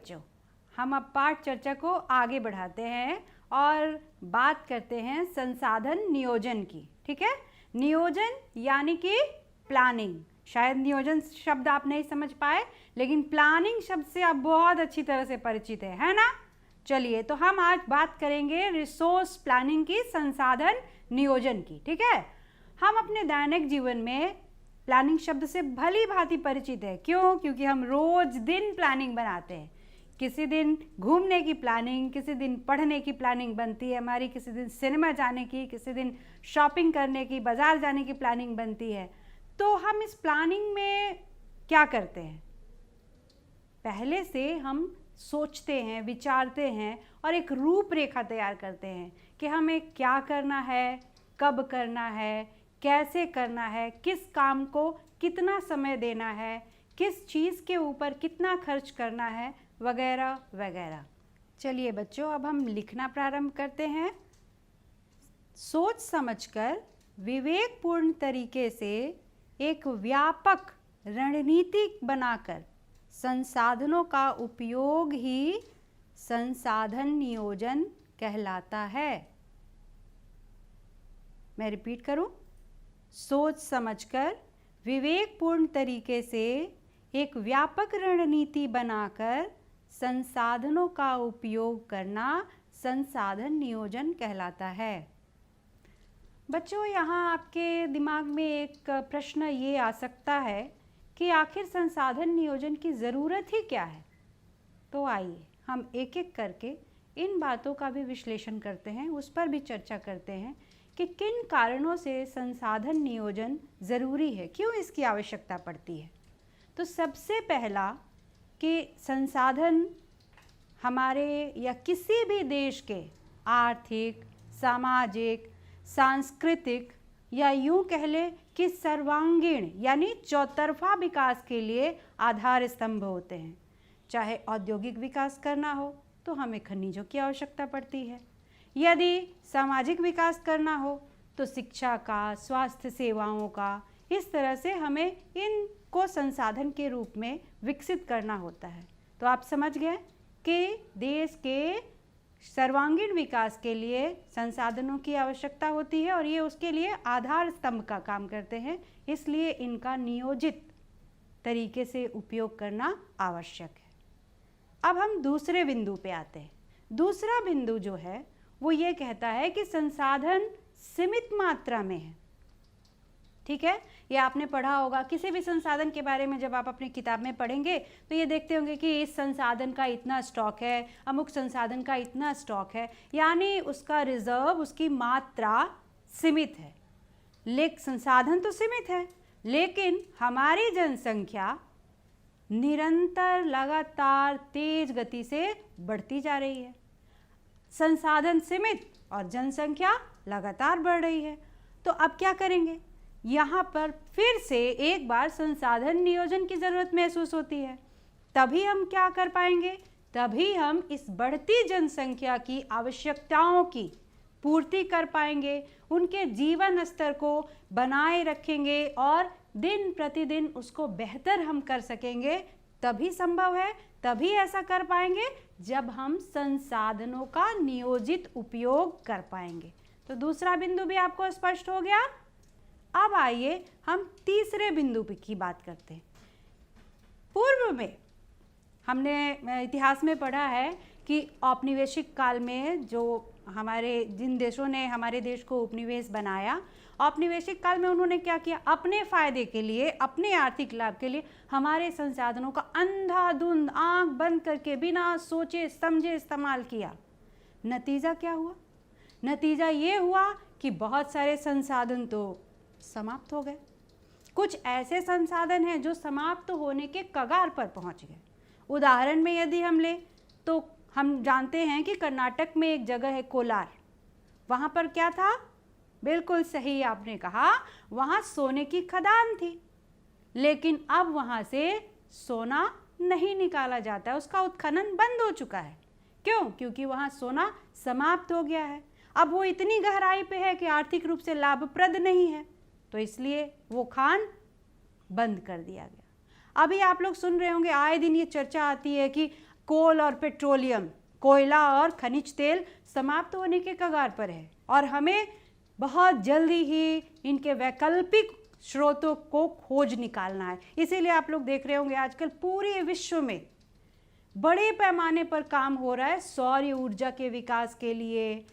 बच्चों, हम अब पाठ चर्चा को आगे बढ़ाते हैं और बात करते हैं संसाधन नियोजन की। ठीक है, नियोजन यानी कि प्लानिंग। शायद नियोजन शब्द आप नहीं समझ पाए, लेकिन प्लानिंग शब्द से आप बहुत अच्छी तरह से परिचित है ना। चलिए, तो हम आज बात करेंगे रिसोर्स प्लानिंग की, संसाधन नियोजन की। ठीक है, हम अपने दैनिक जीवन में प्लानिंग शब्द से भली भांति परिचित है। क्यों? क्योंकि हम रोज दिन प्लानिंग बनाते हैं। किसी दिन घूमने की प्लानिंग, किसी दिन पढ़ने की प्लानिंग बनती है हमारी, किसी दिन सिनेमा जाने की, किसी दिन शॉपिंग करने की, बाजार जाने की प्लानिंग बनती है। तो हम इस प्लानिंग में क्या करते हैं? पहले से हम सोचते हैं, विचारते हैं और एक रूपरेखा तैयार करते हैं कि हमें क्या करना है, कब करना है, कैसे करना है, किस काम को कितना समय देना है, किस चीज़ के ऊपर कितना खर्च करना है, वगैरह वगैरह। चलिए बच्चों, अब हम लिखना प्रारंभ करते हैं। सोच समझकर विवेकपूर्ण तरीके से एक व्यापक रणनीति बनाकर संसाधनों का उपयोग ही संसाधन नियोजन कहलाता है। मैं रिपीट करूं, सोच समझकर विवेकपूर्ण तरीके से एक व्यापक रणनीति बनाकर संसाधनों का उपयोग करना संसाधन नियोजन कहलाता है। बच्चों, यहाँ आपके दिमाग में एक प्रश्न ये आ सकता है कि आखिर संसाधन नियोजन की ज़रूरत ही क्या है। तो आइए हम एक एक करके इन बातों का भी विश्लेषण करते हैं, उस पर भी चर्चा करते हैं कि किन कारणों से संसाधन नियोजन ज़रूरी है, क्यों इसकी आवश्यकता पड़ती है। तो सबसे पहला कि संसाधन हमारे या किसी भी देश के आर्थिक, सामाजिक, सांस्कृतिक या यूं कह ले कि सर्वांगीण यानी चौतरफा विकास के लिए आधार स्तंभ होते हैं। चाहे औद्योगिक विकास करना हो तो हमें खनिजों की आवश्यकता पड़ती है, यदि सामाजिक विकास करना हो तो शिक्षा का, स्वास्थ्य सेवाओं का, इस तरह से हमें इनको संसाधन के रूप में विकसित करना होता है। तो आप समझ गए कि देश के सर्वांगीण विकास के लिए संसाधनों की आवश्यकता होती है और ये उसके लिए आधार स्तंभ का काम करते हैं, इसलिए इनका नियोजित तरीके से उपयोग करना आवश्यक है। अब हम दूसरे बिंदु पे आते हैं। दूसरा बिंदु जो है वो ये कहता है कि संसाधन सीमित मात्रा में है। ठीक है, ये आपने पढ़ा होगा। किसी भी संसाधन के बारे में जब आप अपनी किताब में पढ़ेंगे तो ये देखते होंगे कि इस संसाधन का इतना स्टॉक है, अमुक संसाधन का इतना स्टॉक है, यानी उसका रिजर्व, उसकी मात्रा सीमित है। लेकिन संसाधन तो सीमित है, लेकिन हमारी जनसंख्या निरंतर लगातार तेज गति से बढ़ती जा रही है। संसाधन सीमित और जनसंख्या लगातार बढ़ रही है। तो अब क्या करेंगे? यहाँ पर फिर से एक बार संसाधन नियोजन की ज़रूरत महसूस होती है। तभी हम क्या कर पाएंगे? तभी हम इस बढ़ती जनसंख्या की आवश्यकताओं की पूर्ति कर पाएंगे, उनके जीवन स्तर को बनाए रखेंगे और दिन प्रतिदिन उसको बेहतर हम कर सकेंगे। तभी संभव है, तभी ऐसा कर पाएंगे जब हम संसाधनों का नियोजित उपयोग कर पाएंगे। तो दूसरा बिंदु भी आपको स्पष्ट हो गया। अब आइए हम तीसरे बिंदु की बात करते हैं। पूर्व में हमने इतिहास में पढ़ा है कि औपनिवेशिक काल में जो जिन देशों ने हमारे देश को उपनिवेश बनाया, औपनिवेशिक काल में उन्होंने क्या किया? अपने फायदे के लिए, अपने आर्थिक लाभ के लिए हमारे संसाधनों का अंधाधुंध आंख बंद करके बिना सोचे समझे इस्तेमाल किया। नतीजा क्या हुआ? नतीजा ये हुआ कि बहुत सारे संसाधन तो समाप्त हो गए। कुछ ऐसे संसाधन हैं जो समाप्त होने के कगार पर पहुंच गए। उदाहरण में यदि हम ले तो हम जानते हैं कि कर्नाटक में एक जगह है कोलार। वहाँ पर क्या था? बिल्कुल सही आपने कहा, वहाँ सोने की खदान थी, लेकिन अब वहाँ से सोना नहीं निकाला जाता है, उसका उत्खनन बंद हो चुका है। क्यों? क्योंकि वहाँ सोना समाप्त हो गया है। अब वो इतनी गहराई पे है कि आर्थिक रूप से लाभप्रद नहीं है, तो इसलिए वो खान बंद कर दिया गया। अभी आप लोग सुन रहे होंगे, आए दिन ये चर्चा आती है कि कोल और पेट्रोलियम, कोयला और खनिज तेल समाप्त होने के कगार पर है और हमें बहुत जल्दी ही इनके वैकल्पिक स्रोतों को खोज निकालना है। इसीलिए आप लोग देख रहे होंगे आजकल पूरे विश्व में बड़े पैमाने पर काम हो रहा है सौर ऊर्जा के विकास के लिए,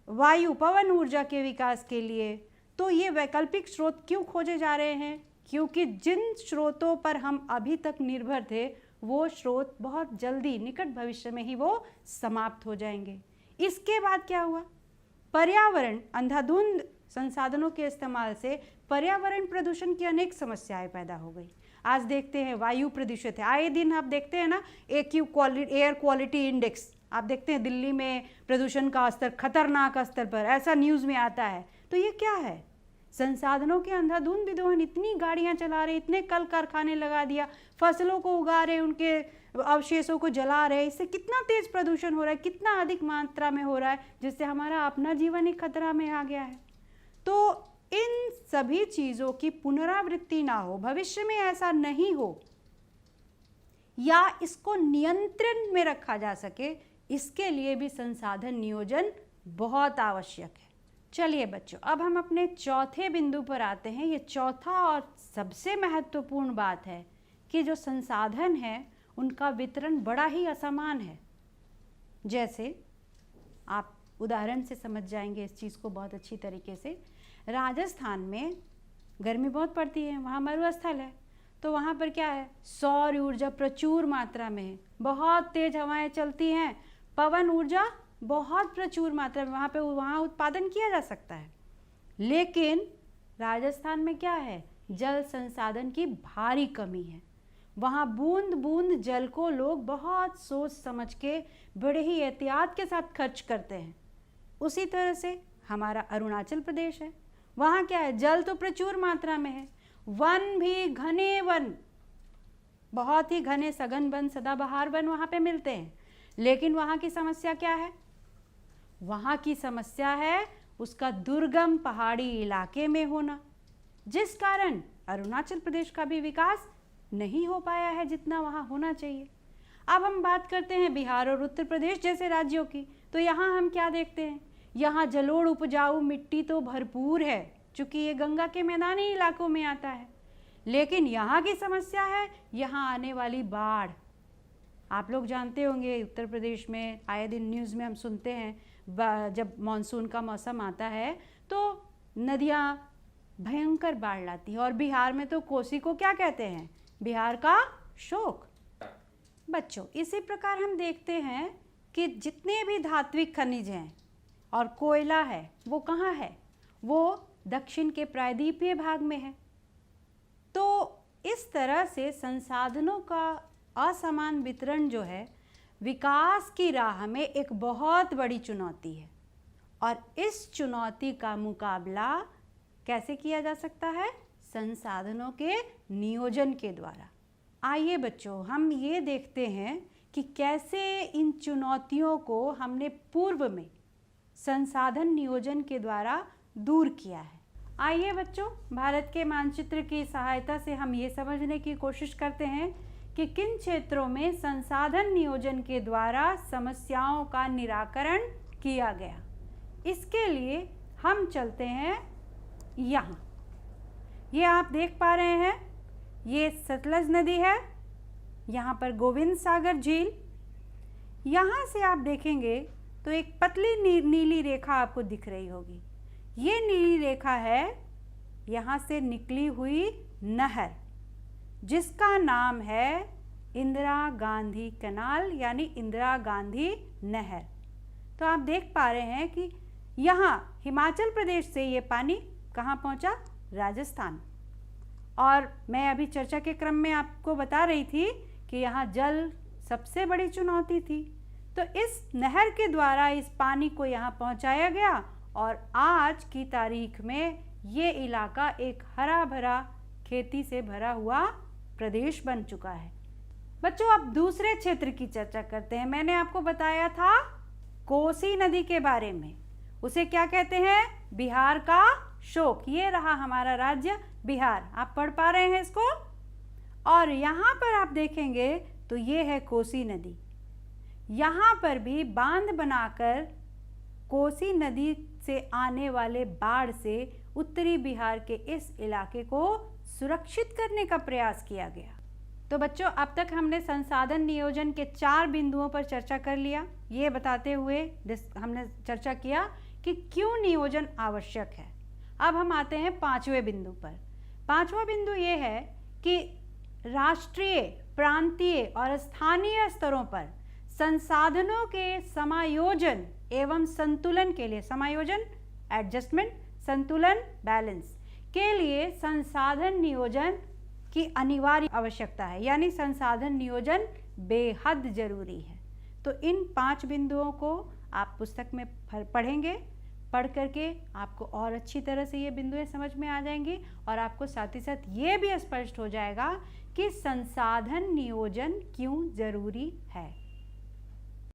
वायु पवन ऊर्जा के विकास के लिए। तो ये वैकल्पिक स्रोत क्यों खोजे जा रहे हैं? क्योंकि जिन स्रोतों पर हम अभी तक निर्भर थे वो स्रोत बहुत जल्दी निकट भविष्य में ही वो समाप्त हो जाएंगे। इसके बाद क्या हुआ? पर्यावरण, अंधाधुंध संसाधनों के इस्तेमाल से पर्यावरण प्रदूषण की अनेक समस्याएं पैदा हो गई। आज देखते हैं वायु प्रदूषित है, आए दिन आप देखते हैं ना एयर क्वालिटी इंडेक्स, आप देखते हैं दिल्ली में प्रदूषण का स्तर खतरनाक स्तर पर, ऐसा न्यूज़ में आता है। तो ये क्या है? संसाधनों के अंधाधुंध विदोहन, इतनी गाड़ियां चला रहे, इतने कल कारखाने लगा दिया, फसलों को उगा रहे, उनके अवशेषों को जला रहे, इससे कितना तेज प्रदूषण हो रहा है, कितना अधिक मात्रा में हो रहा है, जिससे हमारा अपना जीवन ही खतरा में आ गया है। तो इन सभी चीज़ों की पुनरावृत्ति ना हो, भविष्य में ऐसा नहीं हो या इसको नियंत्रण में रखा जा सके, इसके लिए भी संसाधन नियोजन बहुत आवश्यक है। चलिए बच्चों, अब हम अपने चौथे बिंदु पर आते हैं। ये चौथा और सबसे महत्वपूर्ण बात है कि जो संसाधन है उनका वितरण बड़ा ही असमान है। जैसे आप उदाहरण से समझ जाएंगे इस चीज़ को बहुत अच्छी तरीके से। राजस्थान में गर्मी बहुत पड़ती है, वहाँ मरुस्थल है, तो वहाँ पर क्या है? सौर ऊर्जा प्रचुर मात्रा में है, बहुत तेज हवाएं चलती हैं, पवन ऊर्जा बहुत प्रचुर मात्रा में वहाँ उत्पादन किया जा सकता है। लेकिन राजस्थान में क्या है? जल संसाधन की भारी कमी है। वहाँ बूंद बूंद जल को लोग बहुत सोच समझ के बड़े ही एहतियात के साथ खर्च करते हैं। उसी तरह से हमारा अरुणाचल प्रदेश है, वहाँ क्या है? जल तो प्रचुर मात्रा में है, वन भी घने वन, बहुत ही घने सघन वन, सदाबहार वन वहाँ पे मिलते हैं। लेकिन वहाँ की समस्या क्या है? वहाँ की समस्या है उसका दुर्गम पहाड़ी इलाके में होना, जिस कारण अरुणाचल प्रदेश का भी विकास नहीं हो पाया है जितना वहाँ होना चाहिए। अब हम बात करते हैं बिहार और उत्तर प्रदेश जैसे राज्यों की, तो यहाँ हम क्या देखते हैं? यहाँ जलोढ़ उपजाऊ मिट्टी तो भरपूर है, चूँकि ये गंगा के मैदानी इलाकों में आता है। लेकिन यहाँ की समस्या है यहाँ आने वाली बाढ़। आप लोग जानते होंगे उत्तर प्रदेश में आए दिन न्यूज़ में हम सुनते हैं जब मानसून का मौसम आता है तो नदियाँ भयंकर बाढ़ लाती हैं। और बिहार में तो कोसी को क्या कहते हैं? बिहार का शोक। बच्चों, इसी प्रकार हम देखते हैं कि जितने भी धात्विक खनिज हैं और कोयला है वो कहाँ है? वो दक्षिण के प्रायद्वीपीय भाग में है। तो इस तरह से संसाधनों का असमान वितरण जो है विकास की राह में एक बहुत बड़ी चुनौती है। और इस चुनौती का मुकाबला कैसे किया जा सकता है? संसाधनों के नियोजन के द्वारा। आइए बच्चों, हम ये देखते हैं कि कैसे इन चुनौतियों को हमने पूर्व में संसाधन नियोजन के द्वारा दूर किया है। आइए बच्चों, भारत के मानचित्र की सहायता से हम ये समझने की कोशिश करते हैं कि किन क्षेत्रों में संसाधन नियोजन के द्वारा समस्याओं का निराकरण किया गया। इसके लिए हम चलते हैं यहाँ। ये आप देख पा रहे हैं, ये सतलज नदी है, यहाँ पर गोविंद सागर झील। यहाँ से आप देखेंगे तो एक पतली नीली रेखा आपको दिख रही होगी। ये नीली रेखा है यहाँ से निकली हुई नहर, जिसका नाम है इंदिरा गांधी कैनाल यानी इंदिरा गांधी नहर। तो आप देख पा रहे हैं कि यहाँ हिमाचल प्रदेश से ये पानी कहाँ पहुँचा? राजस्थान। और मैं अभी चर्चा के क्रम में आपको बता रही थी कि यहाँ जल सबसे बड़ी चुनौती थी। तो इस नहर के द्वारा इस पानी को यहाँ पहुँचाया गया और आज की तारीख में ये इलाका एक हरा भरा खेती से भरा हुआ प्रदेश बन चुका है। बच्चों, अब दूसरे क्षेत्र की चर्चा करते हैं। मैंने आपको बताया था कोसी नदी के बारे में, उसे क्या कहते हैं? बिहार का शोक। ये रहा हमारा राज्य बिहार, आप पढ़ पा रहे हैं इसको। और यहाँ पर आप देखेंगे तो ये है कोसी नदी। यहाँ पर भी बांध बनाकर कोसी नदी से आने वाले बाढ़ से उत्तरी बिहार के इस इलाके को सुरक्षित करने का प्रयास किया गया। तो बच्चों, अब तक हमने संसाधन नियोजन के 4 बिंदुओं पर चर्चा कर लिया। ये बताते हुए हमने चर्चा किया कि क्यों नियोजन आवश्यक है। अब हम आते हैं 5वें बिंदु पर। 5वां बिंदु ये है कि राष्ट्रीय, प्रांतीय और स्थानीय स्तरों पर संसाधनों के समायोजन एवं संतुलन के लिए, समायोजन एडजस्टमेंट, संतुलन बैलेंस के लिए संसाधन नियोजन की अनिवार्य आवश्यकता है, यानी संसाधन नियोजन बेहद जरूरी है। तो इन 5 बिंदुओं को आप पुस्तक में पढ़ेंगे, पढ़ करके आपको और अच्छी तरह से ये बिंदुएं समझ में आ जाएंगी और आपको साथ ही साथ ये भी स्पष्ट हो जाएगा कि संसाधन नियोजन क्यों जरूरी है।